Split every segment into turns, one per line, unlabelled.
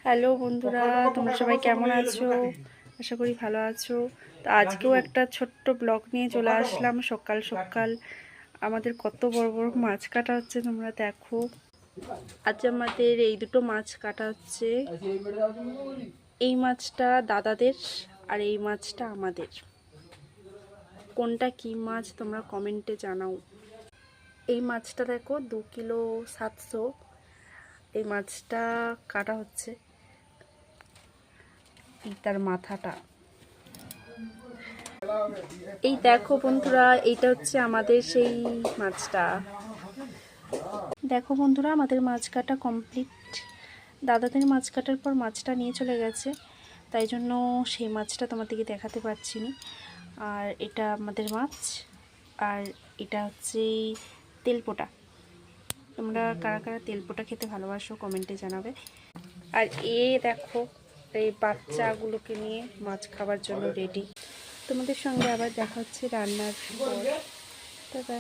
Hello বন্ধুরা, তোমরা সবাই কেমন আছো? আশা করি ভালো আছো। তো আজকেও একটা ছোট্ট ব্লগ নিয়ে চলে আসলাম। সকাল সকাল আমাদের কত বড় বড় মাছ কাটা হচ্ছে তোমরা দেখো। আজ আমাদের এই দুটো মাছ কাটা হচ্ছে। এই মাছটা দাদাদের আর এই মাছটা আমাদের। কোনটা কি মাছ তোমরা কমেন্টে জানাও। এই মাছটা দেখো 2 কিলো 700। এই মাছটা কাটা হচ্ছে। তার মাথাটা এই দেখো বন্ধুরা, এইটা হচ্ছে আমাদের সেই মাছটা। দেখো বন্ধুরা, আমাদের মাছ কাটা কমপ্লিট। দাদাদের মাছ কাটার পর মাছটা নিয়ে চলে গেছে, তাই জন্য সেই মাছটা তোমাদেরকে দেখাতে পারছি না। আর এটা আমাদের মাছ, আর এটা হচ্ছে তেলপোটা। তোমরা কারা কারা তেলপোটা খেতে ভালোবাসো কমেন্টে জানাবে। আর দেখো, এই বাচ্চাগুলোকে নিয়ে মাছ খাবার জন্য রেডি। তোমাদের সঙ্গে আবার দেখা হচ্ছে রান্নার পর। দাদা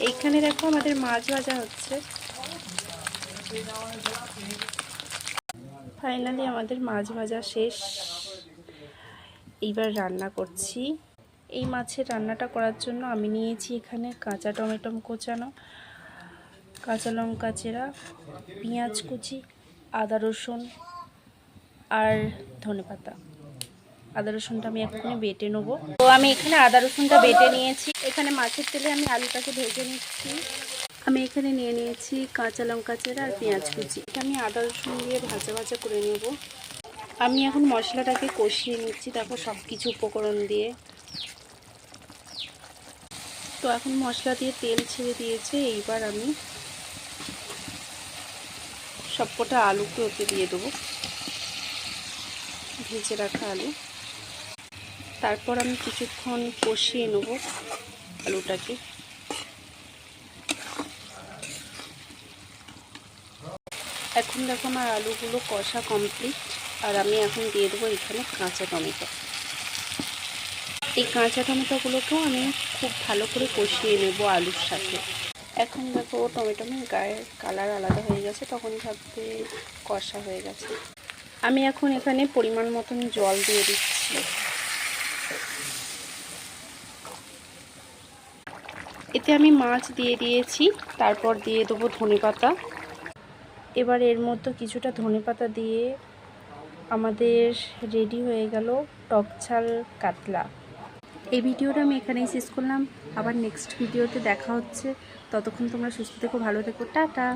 এইখানে দেখো আমাদের মাছ ভাজা হচ্ছে। ফাইনালি আমাদের মাছ ভাজা শেষ। এইবার রান্না করছি। এই মাছের রান্নাটা করার জন্য আমি নিয়েছি এখানে কাঁচা টমেটো কোচানো, কাঁচা লঙ্কা চেরা, পেঁয়াজ কুচি, আদা রসুন আর ধনেপাতা। আদা রসুনটা আমি এক্ষুনি বেটে নেবো। তো আমি এখানে আদা রসুনটা বেটে নিয়েছি। এখানে মাছের তেলে আমি আলুটাকে ভেজে নিচ্ছি। আমি এখানে নিয়ে নিয়েছি কাঁচা লঙ্কা চেরা আর পেঁয়াজ কুচি। এটা আমি আদা রসুন দিয়ে ভাজা ভাজা করে নেব। আমি এখন মশলাটাকে কষিয়ে নিচ্ছি, দেখো সব কিছু উপকরণ দিয়ে। তো এখন মশলা দিয়ে তেল ছেড়ে দিয়েছে। এইবার আমি সবকটা আলুকে ওতে দিয়ে দেবো, ভেজে রাখা আলু। তারপর আমি কিছুক্ষণ কষিয়ে নেব আলুটাকে। এখন দেখো আমার আলুগুলো কষা কমপ্লিট। আর আমি এখন দিয়ে দেবো এখানে কাঁচা টমেটো। এই কাঁচা টমেটোগুলোকেও আমি খুব ভালো করে কষিয়ে নেব আলুর সাথে। এখন দেখো টমেটো গায়ের কালার আলাদা হয়ে গেছে, তখন ভাবতে কষা হয়ে গেছে। আমি এখন এখানে পরিমাণ মতন জল দিয়ে দিচ্ছি। এতে আমি মাছ দিয়ে দিয়েছি, তারপর দিয়ে দেবো ধনেপাতা। এবার এর মধ্যে কিছুটা ধনেপাতা দিয়ে আমাদের রেডি হয়ে গেল টকঝাল কাতলা। এই ভিডিওটা আমি এখানেই শেষ করলাম। আবার নেক্সট ভিডিওতে দেখা হচ্ছে। ততক্ষণ তোমরা সুস্থ থেকো, ভালো থেকো, টাটা।